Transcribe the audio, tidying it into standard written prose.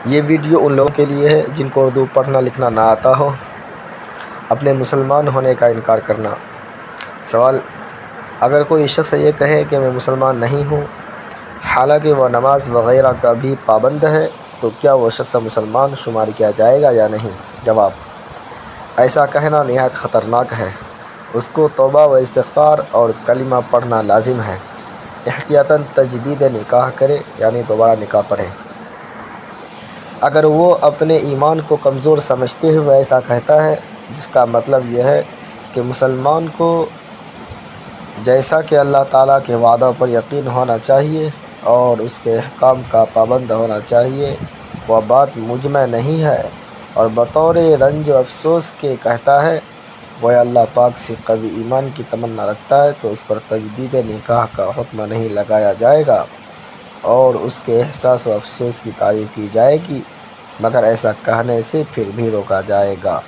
یہ ویڈیو ان لوگوں کے لیے ہے جن کو اردو پڑھنا لکھنا نہ آتا ہو، اپنے مسلمان ہونے کا انکار کرنا۔ سوال: اگر کوئی شخص یہ کہے کہ میں مسلمان نہیں ہوں، حالانکہ وہ نماز وغیرہ کا بھی پابند ہے، تو کیا وہ شخص مسلمان شمار کیا جائے گا یا نہیں؟ جواب: ایسا کہنا نہایت خطرناک ہے۔ اس کو توبہ و استغفار اور کلمہ پڑھنا لازم ہے۔ احتیاطاً تجدید نکاح کرے، یعنی دوبارہ نکاح پڑھے۔ اگر وہ اپنے ایمان کو کمزور سمجھتے ہوئے ایسا کہتا ہے، جس کا مطلب یہ ہے کہ مسلمان کو جیسا کہ اللہ تعالیٰ کے وعدوں پر یقین ہونا چاہیے اور اس کے احکام کا پابند ہونا چاہیے، وہ بات مجھ میں نہیں ہے، اور بطور رنج و افسوس کے کہتا ہے وہ اللہ پاک سے قوی ایمان کی تمنا رکھتا ہے، تو اس پر تجدید نکاح کا حکم نہیں لگایا جائے گا اور اس کے احساس و افسوس کی تعریف کی جائے گی، مگر ایسا کہنے سے پھر بھی روکا جائے گا۔